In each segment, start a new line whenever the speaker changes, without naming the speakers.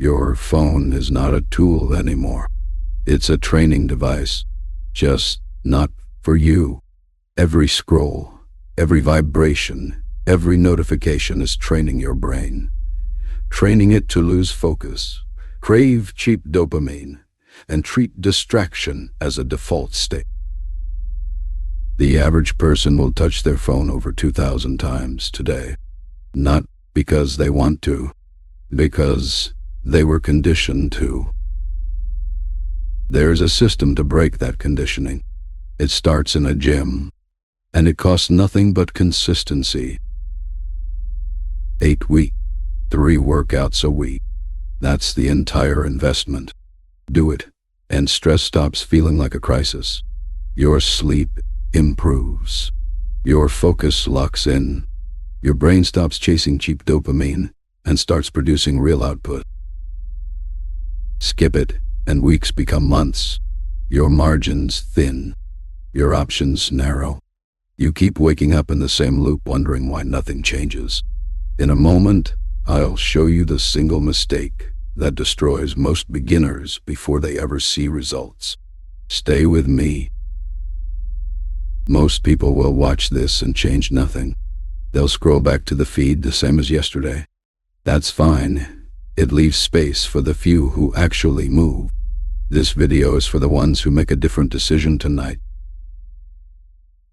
Your phone is not a tool anymore. It's a training device, just not for you. Every scroll, every vibration, every notification is training your brain, training it to lose focus, crave cheap dopamine, and treat distraction as a default state. The average person will touch their phone over 2,000 times today, not because they want to, because they were conditioned to. There's a system to break that conditioning. It starts in a gym, and it costs nothing but consistency. 8 weeks, 3 workouts a week. That's the entire investment. Do it, and stress stops feeling like a crisis. Your sleep improves. Your focus locks in. Your brain stops chasing cheap dopamine and starts producing real output. Skip it, and weeks become months. Your margins thin. Your options narrow. You keep waking up in the same loop, wondering why nothing changes. In a moment, I'll show you the single mistake that destroys most beginners before they ever see results. Stay with me. Most people will watch this and change nothing. They'll scroll back to the feed the same as yesterday. That's fine. It leaves space for the few who actually move. This video is for the ones who make a different decision tonight.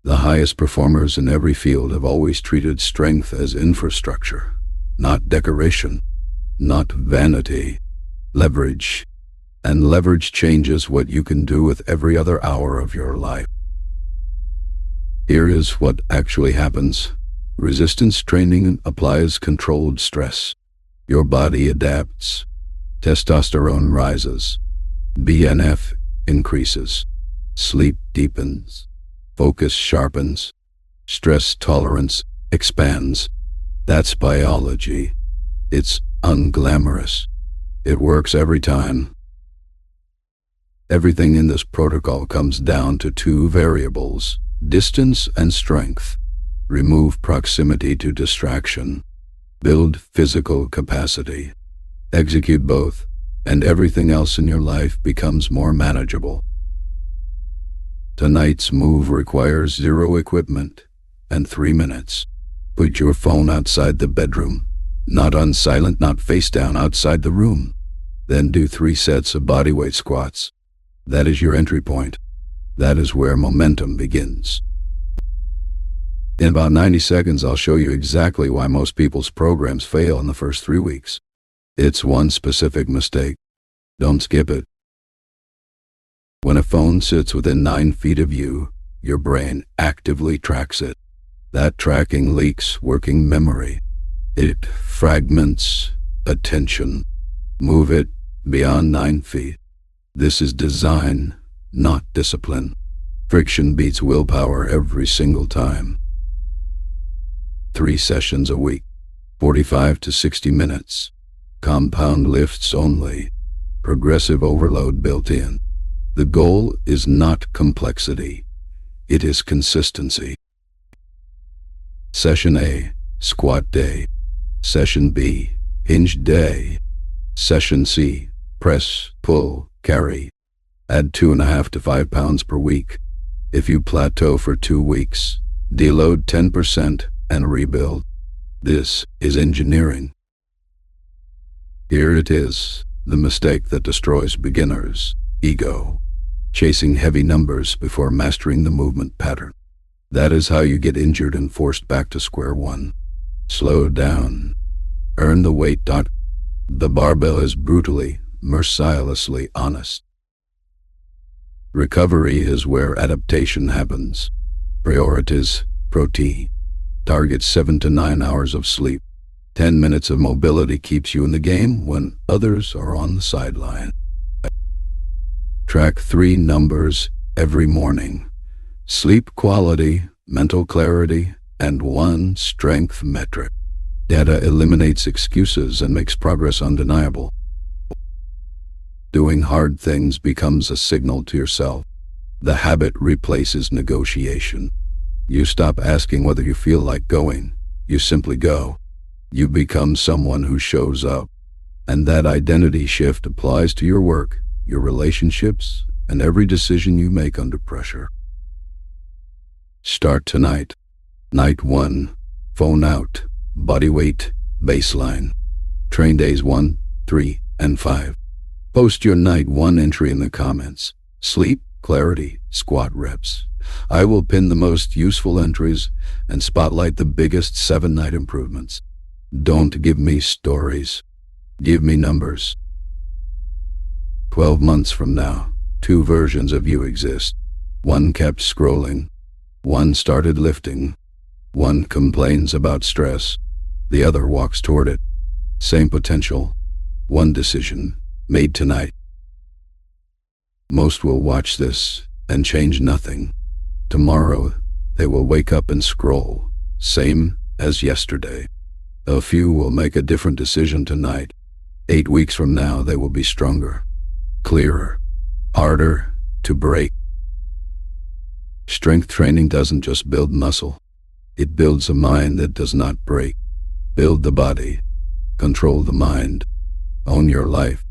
The highest performers in every field have always treated strength as infrastructure, not decoration, not vanity, leverage. And leverage changes what you can do with every other hour of your life. Here is what actually happens. Resistance training applies controlled stress. Your body adapts. Testosterone rises. BNF increases. Sleep deepens. Focus sharpens. Stress tolerance expands. That's biology. It's unglamorous. It works every time. Everything in this protocol comes down to 2 variables, distance and strength. Remove proximity to distraction. Build physical capacity. Execute both, and everything else in your life becomes more manageable. Tonight's move requires 0 equipment and 3 minutes. Put your phone outside the bedroom, not on silent, not face down, outside the room. Then do 3 sets of bodyweight squats. That is your entry point. That is where momentum begins. In about 90 seconds, I'll show you exactly why most people's programs fail in the first 3 weeks. It's one specific mistake. Don't skip it. When a phone sits within 9 feet of you, your brain actively tracks it. That tracking leaks working memory. It fragments attention. Move it beyond 9 feet. This is design, not discipline. Friction beats willpower every single time. 3 sessions a week, 45 to 60 minutes. Compound lifts only. Progressive overload built in. The goal is not complexity. It is consistency. Session A, squat day. Session B, hinge day. Session C, press, pull, carry. Add 2.5 to 5 pounds per week. If you plateau for 2 weeks, deload 10% and rebuild. This is engineering. Here it is, the mistake that destroys beginners: ego. Chasing heavy numbers before mastering the movement pattern. That is how you get injured and forced back to square one. Slow down. Earn the weight. The barbell is brutally, mercilessly honest. Recovery is where adaptation happens. Priorities: protein. Target 7 to 9 hours of sleep. 10 minutes of mobility keeps you in the game when others are on the sideline. Track 3 numbers every morning: sleep quality, mental clarity, and 1 strength metric. Data eliminates excuses and makes progress undeniable. Doing hard things becomes a signal to yourself. The habit replaces negotiation. You stop asking whether you feel like going. You simply go. You become someone who shows up. And that identity shift applies to your work, your relationships, and every decision you make under pressure. Start tonight. Night 1. Phone out. Body weight. Baseline. Train days 1, 3, and 5. Post your night 1 entry in the comments. Sleep, clarity, squat reps. I will pin the most useful entries and spotlight the biggest 7-night improvements. Don't give me stories. Give me numbers. 12 months from now, 2 versions of you exist. One kept scrolling. One started lifting. One complains about stress. The other walks toward it. Same potential. One decision, made tonight. Most will watch this and change nothing. Tomorrow, they will wake up and scroll, same as yesterday. A few will make a different decision tonight. 8 weeks from now, they will be stronger, clearer, harder to break. Strength training doesn't just build muscle. It builds a mind that does not break. Build the body. Control the mind. Own your life.